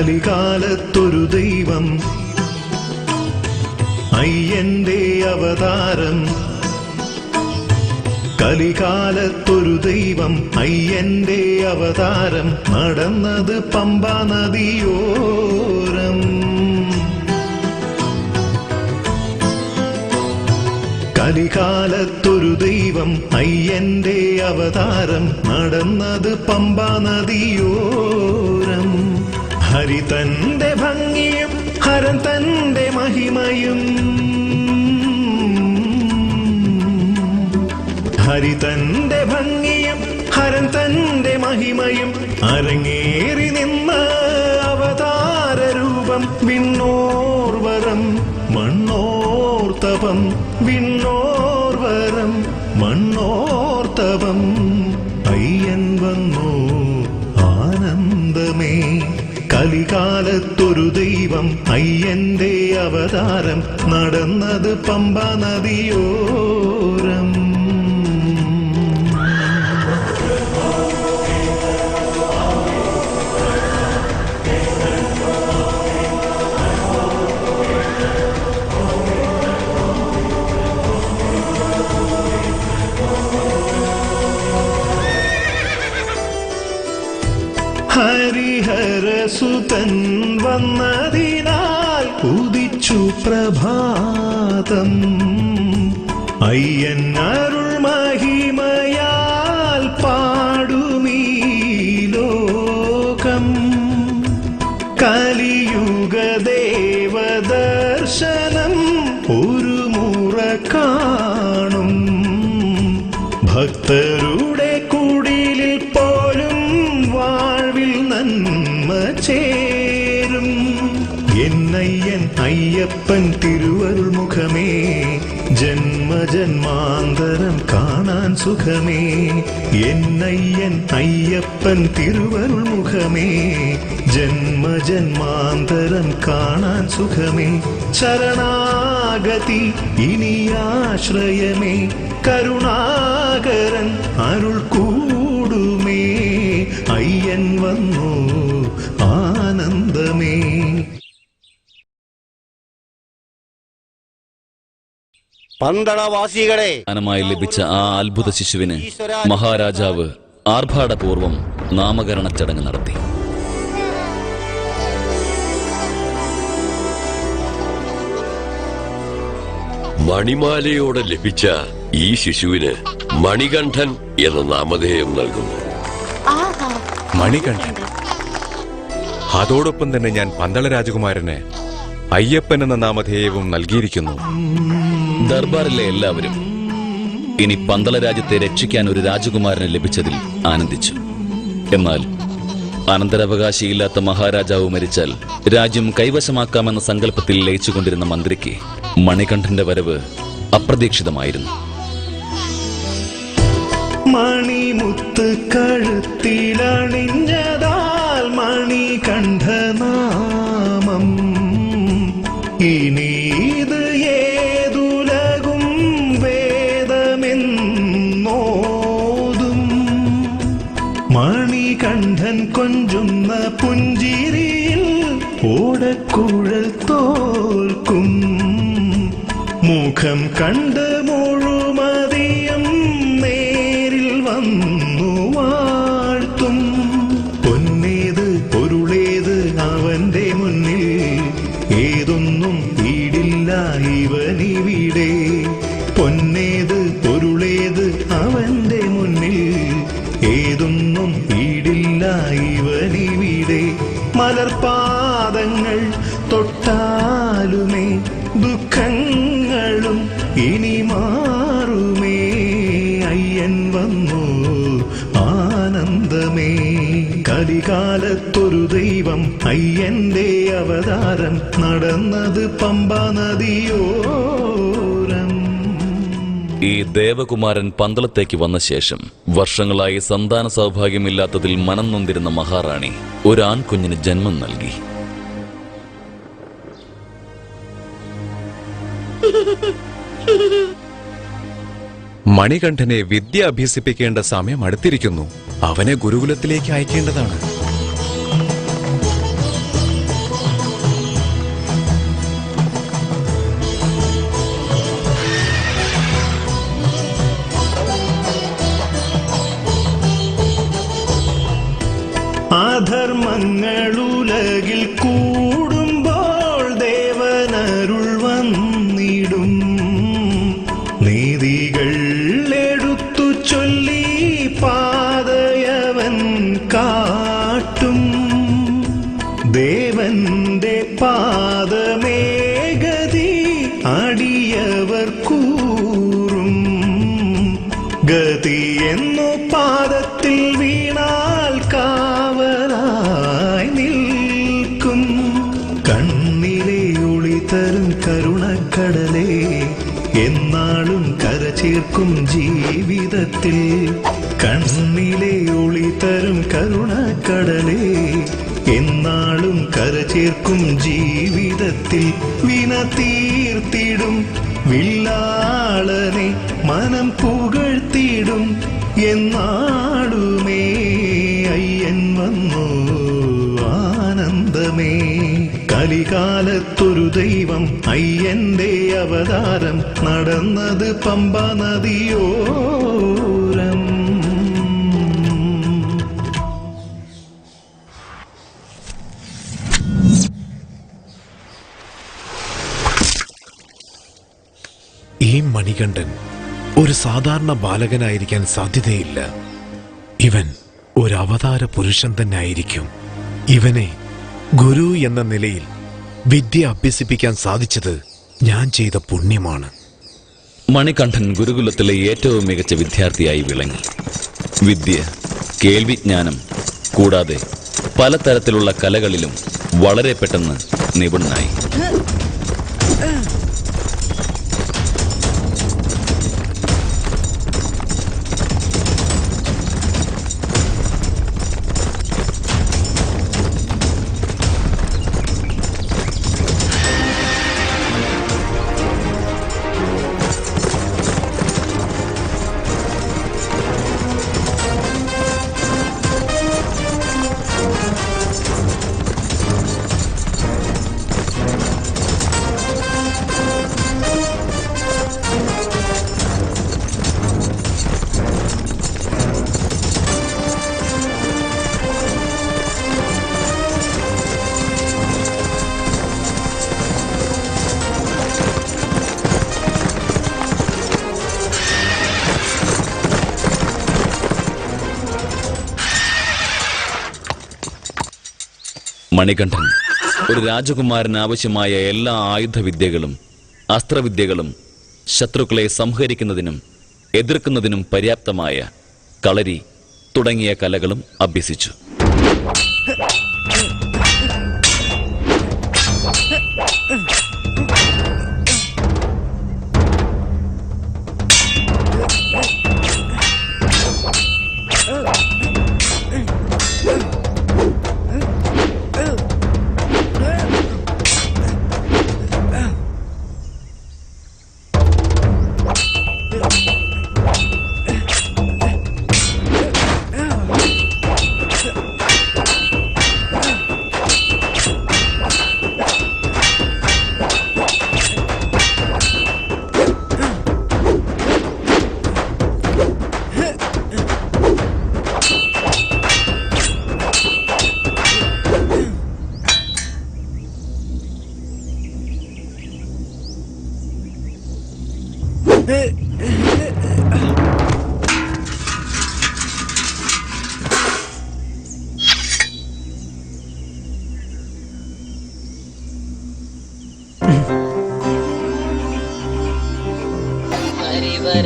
കലികാലത്തൊരു ദൈവം അയ്യന്റെ അവതാരം. കലികാലത്തൊരു ദൈവം അയ്യന്റെ അവതാരം നടന്നത് പമ്പാ നദിയോരം. കലികാലത്തൊരു ദൈവം അയ്യന്റെ അവതാരം നടന്നത് പമ്പാ നദിയോരം. ഹരി തന്റെ ഭംഗിയും ഹരൻ തന്റെ മഹിമയും, ഹരി തന്റെ ഭംഗിയും ഹരൻ തന്റെ മഹിമയും അരങ്ങേറി നിന്ന അവതാരരൂപം. വിണ്ണോർവരം മണ്ണോർത്തപം, വിണ്ണോർവരം മണ്ണോർത്തപം. അയ്യൻ വന്നു ആനന്ദമേ. കലികാലത്തൊരു ദൈവം അയ്യന്റെ അവതാരം നടന്നത് പമ്പാ നദിയോരം. ഹരിഹരസുതൻ വന്നതിനാൽ ഉദിച്ചു പ്രഭാതം. അയ്യൻ അരുൾ മഹിമയാൽ പാടുമീ ലോകം. കലിയുഗ ദേവദർശനം ഒരു മുറ കാണും. ഭക്തരുടെ കുടിലിൽ പോലും വാഴ്വിൽ നന്മ ചേരും. എന്നയ്യൻ അയ്യപ്പൻ തിരുവരുൾ മുഖമേ, ജന്മജന്മാന്തരം കാണാൻ സുഖമേ. എന്നയ്യൻ അയ്യപ്പൻ തിരുവരുൾ മുഖമേ, ജന്മജന്മാന്തരം കാണാൻ സുഖമേ. ശരണാഗതി ഇനിയാശ്രയമേ, കരുണാകരൻ അരുൾ കൂടുമേ. അയ്യൻ വന്നു ആനന്ദമേ. പന്തളവാസികളെ, ദാനമായി ലഭിച്ച ആ അത്ഭുത ശിശുവിന് മഹാരാജാവ് ആർഭാടപൂർവം നാമകരണ ചടങ്ങ് നടത്തി. മണിമാലയോടെ ലഭിച്ച ഈ ശിശുവിന് മണികണ്ഠൻ എന്ന നാമധേയം നൽകുന്നു. മണികണ്ഠൻ. അതോടൊപ്പം തന്നെ ഞാൻ പന്തള രാജകുമാരന് അയ്യപ്പൻ എന്ന നാമധേയവും നൽകിയിരിക്കുന്നു. ദർബാറിലെ എല്ലാവരും ഇനി പന്തള രാജ്യത്തെ രക്ഷിക്കാൻ ഒരു രാജകുമാരന് ലഭിച്ചതിൽ ആനന്ദിച്ചു. എന്നാൽ അനന്തരാവകാശിയില്ലാത്ത മഹാരാജാവ് മരിച്ചാൽ രാജ്യം കൈവശമാക്കാമെന്ന സങ്കല്പത്തിൽ ലയിച്ചുകൊണ്ടിരുന്ന മന്ത്രിക്ക് മണികണ്ഠന്റെ വരവ് അപ്രതീക്ഷിതമായിരുന്നു. മണിമുത്ത് കഴുത്തിലണിഞ്ഞതാൽ മണികണ്ഠനാമം. ഇനീത് ഏതുലകും വേദമെന്നോതും. മണികണ്ഠൻ കൊഞ്ചുന്ന പുഞ്ചിരിയിൽ ഓടക്കുഴൽ തോൽക്കും. മുഖം കണ്ട് മുഴുമതിയും നേരിൽ വന്നു വാഴ്ത്തും. പൊന്നേത് പൊരുളേത് അവന്റെ മുന്നിൽ, ഏതൊന്നും ഈടില്ല ഇവനിവിടെ. പൊന്നേത് പൊരുളേത് അവന്റെ മുന്നിൽ, ഏതൊന്നും ഈടില്ല ഇവനിവിടെ. മലർപാദങ്ങൾ തൊട്ടാലുമേ ദുഃഖങ്ങളും ഇനി മാറുമേ. അയ്യൻ വന്നു ആനന്ദമേ. കലികാലത്തൊരു ദൈവം അയ്യന്റെ അവതാരം നടന്നത് പമ്പാ നദിയോരം. ഈ ദേവകുമാരൻ പന്തളത്തേക്ക് വന്ന ശേഷം വർഷങ്ങളായി സന്താന സൗഭാഗ്യമില്ലാത്തതിൽ മനം നൊന്തിരുന്ന മഹാറാണി ഒരു ആൺകുഞ്ഞിന് ജന്മം നൽകി. മണികണ്ഠനെ വിദ്യ അഭ്യസിപ്പിക്കേണ്ട സമയം അടുത്തിരിക്കുന്നു. അവനെ ഗുരുകുലത്തിലേക്ക് അയക്കേണ്ടതാണ്. അധർമ്മങ്ങളുലകിൽ കൂടുമ്പോൾ ദേവനരുൾ വന്നിടും. നീതികൾ എടുത്തു ചൊല്ലി പാതയവൻ കാട്ടും. ദേവന്റെ പാദമേഗതി അടിയവർ കൂറും. ഗതി എന്നു പാദത്തിൽ വീണാൽ കാവലായി നിൽക്കും. കണ്ണിലെ ഒളി തരും കരുണക്കടലേ, എന്നാളും കരചേർക്കും ജീവിതത്തിൽ. കണ്ണിലെ ഒളി തരും കരുണക്കടലേ, എന്നാളും കരചേർക്കും ജീവിതത്തിൽ. വിന തീർത്തിടും വില്ലാളനെ മനം പുകഴ്ത്തിടും. എന്നാളുമേ അയ്യൻ വന്നു ആനന്ദമേ. കലികാലത്തൊരു ദൈവം അയ്യന്റെ അവതാരം നടന്നത് പമ്പ നദിയോരം. ഈ മണികണ്ഠൻ ഒരു സാധാരണ ബാലകനായിരിക്കാൻ സാധ്യതയില്ല. ഇവൻ ഒരു അവതാര പുരുഷൻ തന്നെ ആയിരിക്കും. ഇവനെ ഗുരു എന്ന നിലയിൽ വിദ്യ അഭ്യസിപ്പിക്കാൻ സാധിച്ചത് ഞാൻ ചെയ്ത പുണ്യമാണ്. മണികണ്ഠൻ ഗുരുകുലത്തിലെ ഏറ്റവും മികച്ച വിദ്യാർത്ഥിയായി വിളങ്ങി. വിദ്യ, കേൾവിജ്ഞാനം കൂടാതെ പലതരത്തിലുള്ള കലകളിലും വളരെ പെട്ടെന്ന് നിപുണനായി. മണികണ്ഠൻ ഒരു രാജകുമാരന് ആവശ്യമായ എല്ലാ ആയുധവിദ്യകളും അസ്ത്രവിദ്യകളും ശത്രുക്കളെ സംഹരിക്കുന്നതിനും എതിർക്കുന്നതിനും പര്യാപ്തമായ കളരി തുടങ്ങിയ കലകളും അഭ്യസിച്ചു.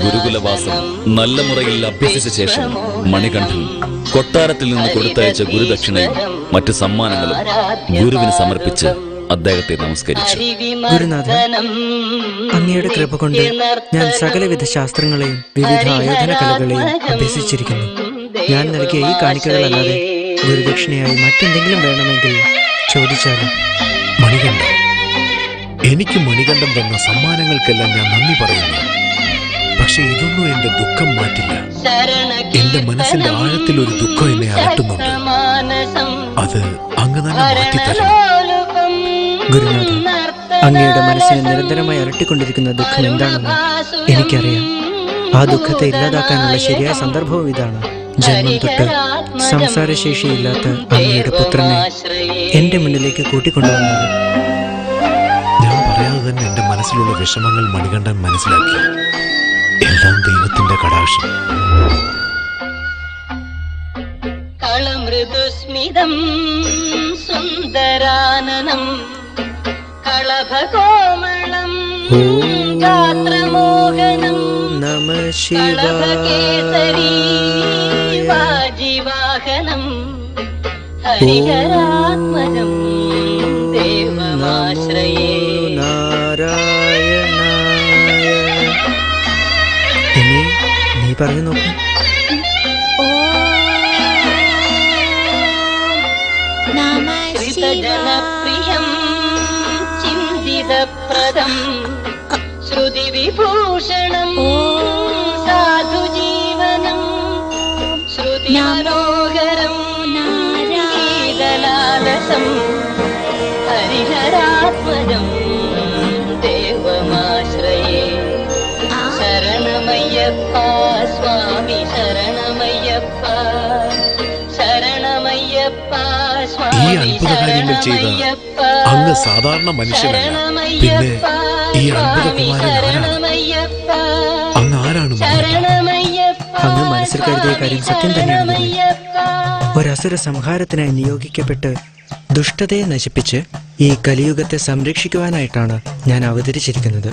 ഗുരുകുലവാസം നല്ല മുറയിൽ അഭ്യസിച്ച ശേഷം മണികണ്ഠൻ കൊട്ടാരത്തിൽ നിന്ന് കൊടുത്തയച്ച ഗുരുദക്ഷിണയും മറ്റു സമ്മാനങ്ങളും ഗുരുവിന് സമർപ്പിച്ച് അദ്ദേഹത്തെ നമസ്കരിച്ചു. ഗുരുനാഥ, അങ്ങയുടെ കൃപ കൊണ്ട് ഞാൻ സകലവിധ ശാസ്ത്രങ്ങളെയും വിവിധ ആയോധന കലകളെയും അഭ്യസിച്ചിരിക്കുന്നു. ഞാൻ നൽകിയ ഈ കാണിക്കകളല്ലാതെ ഗുരുദക്ഷിണയായി മറ്റെന്തെങ്കിലും വേണമെങ്കിൽ ചോദിച്ചാലും. മണികണ്ഠൻ, എനിക്ക് മണികണ്ഠൻ തന്ന സമ്മാനങ്ങൾക്കെല്ലാം ഞാൻ നന്ദി പറയുന്നു. പക്ഷെ ഇതൊന്നും എന്റെ ദുഃഖം മാറ്റില്ല. എന്റെ മനസ്സിന്റെ ആഴത്തിൽ ഒരു ദുഃഖം എന്നെ അലട്ടുന്നുണ്ട്. അത് അങ്ങ് തന്നെ മാറ്റിത്തരണം. ഗുരുനാഥ, അങ്ങയുടെ മനസ്സിനെ നിരന്തരമായി അലട്ടിക്കൊണ്ടിരിക്കുന്ന ദുഃഖം എന്താണെന്ന് എനിക്കറിയാം. ആ ദുഃഖത്തെ ഇല്ലാതാക്കാനുള്ള ശരിയായ സന്ദർഭവും ഇതാണ്. ജന്മം തൊട്ട് സംസാരശേഷിയില്ലാത്ത അങ്ങയുടെ പുത്രനെ എന്റെ മുന്നിലേക്ക് കൂട്ടിക്കൊണ്ടുവന്നത്? ഞാൻ പറയാതെ തന്നെ എന്റെ മനസ്സിലുള്ള വിഷമങ്ങൾ മണികണ്ഠൻ മനസ്സിലാക്കി. എല്ലാം ദൈവത്തിന്റെ കടാക്ഷം. കളമൃദുസ്മിതം സുന്ദരാനനം കളഭകോമളം ഗാത്രമോഹനം നമ കളഭകേസരീ ശിവായ. വാജിവാഹനം ഹരിഹരാത്മജം ദേവമാശ്രയേ. നാരായണായ. ഇനി നീ പറഞ്ഞു നോക്കൂ. ശ്രിതജനപ്രിയം ചിന്തിതപ്രദം ശ്രുതിവിഭൂഷണം സാധുജീവനം ശ്രുതിമനോഹരം ഗീതലാലസം ഹരിഹരാത്മജം ദേവമാശ്രയേ. ശരണമയ്യപ്പ സ്വാമി ശരണമയ്യപ്പ ശരണമയ്യപ്പ ഈ സ്വാമി അത്ഭുത കാര്യങ്ങൾ ചെയ്ത ശരണമയ്യപ്പ അങ്ങ് സാധാരണ മനുഷ്യനല്ല. പിന്നെ ഈ അത്ഭുതകുമാരൻ ആരാണ്? ശരണമയ്യപ്പ അങ്ങ് ആരാണ് മണികണ്ഠൻ? ശരണമയ്യപ്പ അങ്ങ് മനസ്സിൽ കരുതിയ കാര്യം സത്യം തന്നെയാണ് ഗുരുവേ. ശരണമയ്യപ്പ. ഒരസുര സംഹാരത്തിനായി നിയോഗിക്കപ്പെട്ട് ദുഷ്ടതയെ നശിപ്പിച്ച് ഈ കലിയുഗത്തെ സംരക്ഷിക്കുവാനായിട്ടാണ് ഞാൻ അവതരിച്ചിരിക്കുന്നത്.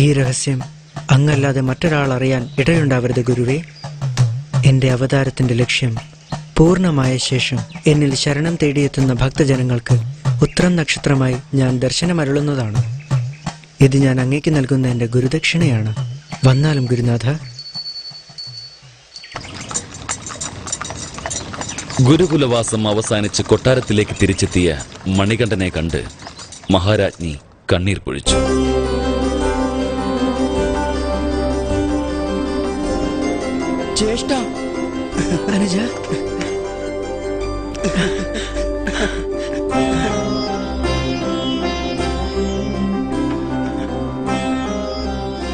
ഈ രഹസ്യം അങ്ങല്ലാതെ മറ്റൊരാൾ അറിയാൻ ഇടയുണ്ടാവരുത് ഗുരുവേ. എൻ്റെ അവതാരത്തിൻ്റെ ലക്ഷ്യം പൂർണ്ണമായ ശേഷം എന്നിൽ ശരണം തേടിയെത്തുന്ന ഭക്തജനങ്ങൾക്ക് ഉത്രം നക്ഷത്രമായി ഞാൻ ദർശനമരുളുന്നതാണ്. ഇത് ഞാൻ അങ്ങേക്ക് നൽകുന്ന എൻ്റെ ഗുരുദക്ഷിണയാണ്. വന്നാലും ഗുരുനാഥ. ഗുരുകുലവാസം അവസാനിച്ച് കൊട്ടാരത്തിലേക്ക് തിരിച്ചെത്തിയ മണികണ്ഠനെ കണ്ട് മഹാരാജ്ഞി കണ്ണീർ പൊഴിച്ചു. ജ്യേഷ്ഠ, അനുജ,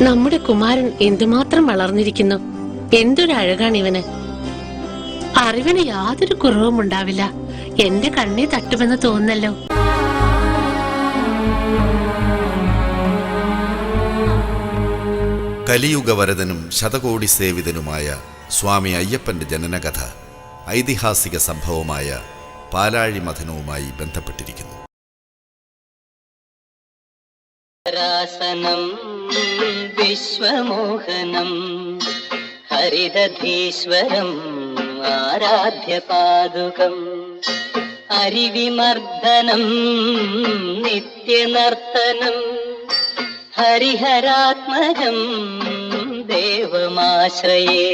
നമ്മുടെ കുമാരൻ എന്തുമാത്രം വളർന്നിരിക്കുന്നു. എന്തൊരു അഴകാണ് ഇവന്. അറിവിന് യാതൊരു കുറവും ഉണ്ടാവില്ല. എന്റെ കണ്ണി തട്ടുമെന്ന് തോന്നല്ലോ. കലിയുഗവരദനും ശതകോടി സേവിതനുമായ സ്വാമി അയ്യപ്പന്റെ ജനനകഥ ഐതിഹാസിക സംഭവമായ പാലാഴി മഥനവുമായി ബന്ധപ്പെട്ടിരിക്കുന്നു. രാസനം വിശ്വമോഹനം ഹരിദധീശ്വരം ആരാധ്യപാദുകം ഹരിവിമർദ്ദനം നിത്യനർത്തനം ഹരിഹരാത്മജം ദേവമാശ്രയേ.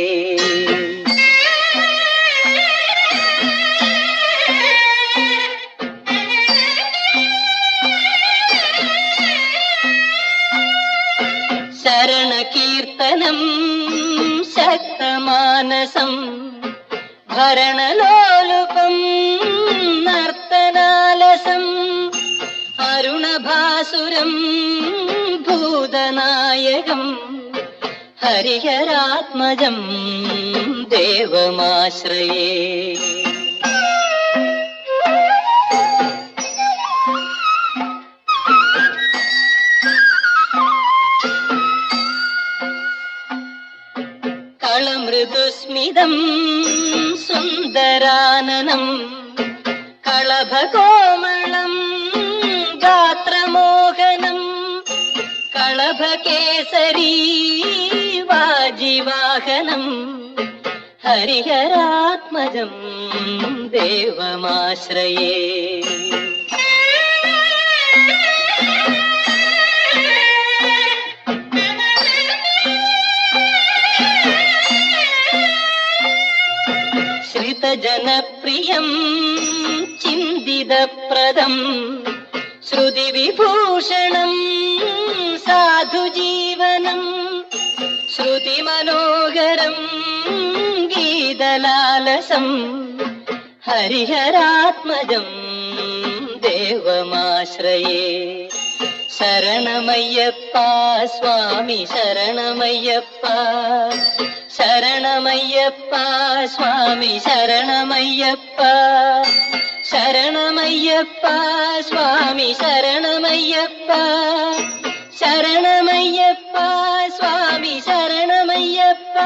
ശരണകീർത്തനം ശക്തമാനസം ഭരണലോലുപം നർത്തനാലസം അരുണഭാസുരം ഭൂതനായകം ഹരിഹരാത്മജം ദേവമാശ്രയേ. കളമൃദുസ്മിതം സുന്ദരാനനം കളഭകോമളം ഗാത്രമോഹനം കളഭകേസരീ വാജിവാഹനം ഹരിഹരാത്മജം ദേവമാശ്രയേ. ശ്രിതജനപ്രിയം ചിന്തിതപ്രദം ശ്രുതിവിഭൂഷണം സാധുജീവനം ശ്രുതിമനോഹരം ഗീതലാലസം ഹരിഹരാത്മജം ദേവമാശ്രയേ. ശരണമയ്യപ്പ സ്വാമി ശരണമയ്യപ്പ ശരണമയ്യപ്പ സ്വാമി ശരണമയ്യപ്പ ശരണമയ്യപ്പ സ്വാമി ശരണമയ്യപ്പ ശരണമയ്യപ്പ സ്വാമി ശരണമയ്യപ്പ